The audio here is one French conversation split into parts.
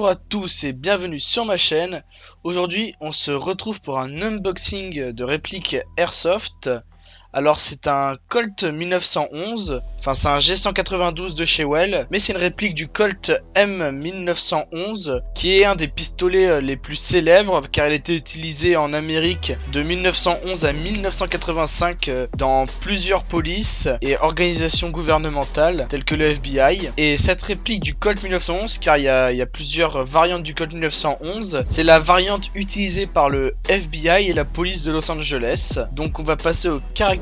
Bonjour à tous et bienvenue sur ma chaîne. Aujourd'hui on se retrouve pour un unboxing de réplique Airsoft. Alors c'est un Colt 1911, enfin c'est un G192 de chez Well, mais c'est une réplique du Colt M1911 qui est un des pistolets les plus célèbres car il a été utilisé en Amérique de 1911 à 1985 dans plusieurs polices et organisations gouvernementales telles que le FBI. Et cette réplique du Colt 1911, car il y a plusieurs variantes du Colt 1911, c'est la variante utilisée par le FBI et la police de Los Angeles. Donc on va passer aux caractéristiques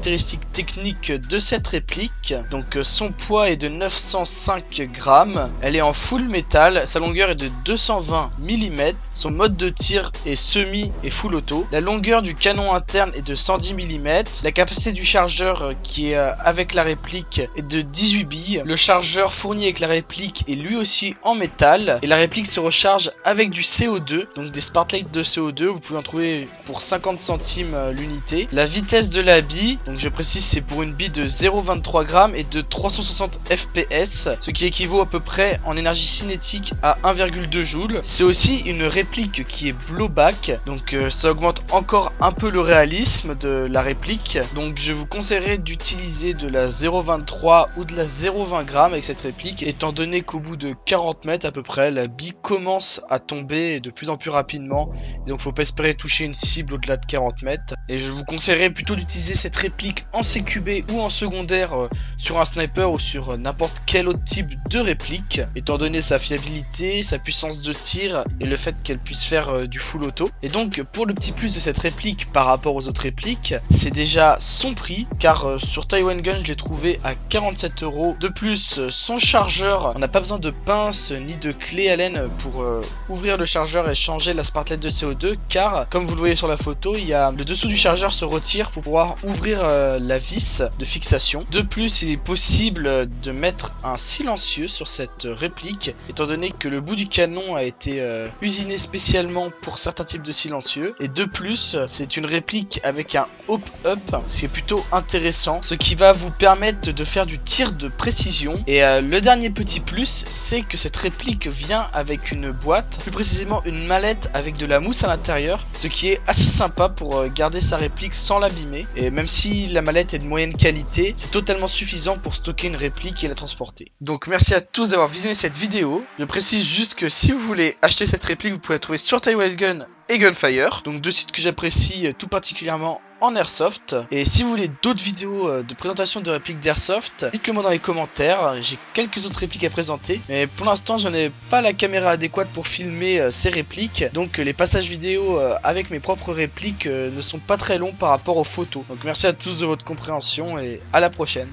techniques de cette réplique. Donc son poids est de 905 grammes, elle est en full métal, sa longueur est de 220 mm, son mode de tir est semi et full auto, la longueur du canon interne est de 110 mm, la capacité du chargeur qui est avec la réplique est de 18 billes, le chargeur fourni avec la réplique est lui aussi en métal, et la réplique se recharge avec du CO2, donc des Sparklight de CO2, vous pouvez en trouver pour 50 centimes l'unité. La vitesse de la bille, donc je précise, c'est pour une bille de 0,23 grammes et de 360 fps, ce qui équivaut à peu près en énergie cinétique à 1,2 joules. C'est aussi une réplique qui est blowback, donc ça augmente encore un peu le réalisme de la réplique. Donc je vous conseillerais d'utiliser de la 0,23 ou de la 0,20 grammes avec cette réplique, étant donné qu'au bout de 40 mètres à peu près, la bille commence à tomber de plus en plus rapidement, et donc faut pas espérer toucher une cible au-delà de 40 mètres. Et je vous conseillerais plutôt d'utiliser cette réplique en CQB ou en secondaire sur un sniper ou sur n'importe quel autre type de réplique, étant donné sa fiabilité, sa puissance de tir et le fait qu'elle puisse faire du full auto. Et donc pour le petit plus de cette réplique par rapport aux autres répliques, c'est déjà son prix, car sur Taiwan Gun je l'ai trouvé à 47 €. De plus, son chargeur, on n'a pas besoin de pince ni de clé Allen pour ouvrir le chargeur et changer la Sparklight de CO2, car comme vous le voyez sur la photo, il y a le dessous du chargeur se retire pour pouvoir ouvrir la vis de fixation. De plus, il est possible de mettre un silencieux sur cette réplique, étant donné que le bout du canon a été usiné spécialement pour certains types de silencieux. Et de plus, c'est une réplique avec un hop-up, ce qui est plutôt intéressant, ce qui va vous permettre de faire du tir de précision. Et le dernier petit plus, c'est que cette réplique vient avec une boîte, plus précisément une mallette avec de la mousse à l'intérieur, ce qui est assez sympa pour garder sa réplique sans l'abîmer. Et même si la mallette est de moyenne qualité, c'est totalement suffisant pour stocker une réplique et la transporter. Donc merci à tous d'avoir visionné cette vidéo. Je précise juste que si vous voulez acheter cette réplique, vous pouvez la trouver sur Taiwan Gun et Gunfire, donc deux sites que j'apprécie tout particulièrement en Airsoft. Et si vous voulez d'autres vidéos de présentation de répliques d'Airsoft, dites-le moi dans les commentaires. J'ai quelques autres répliques à présenter, mais pour l'instant je n'ai pas la caméra adéquate pour filmer ces répliques, donc les passages vidéo avec mes propres répliques ne sont pas très longs par rapport aux photos. Donc merci à tous de votre compréhension et à la prochaine.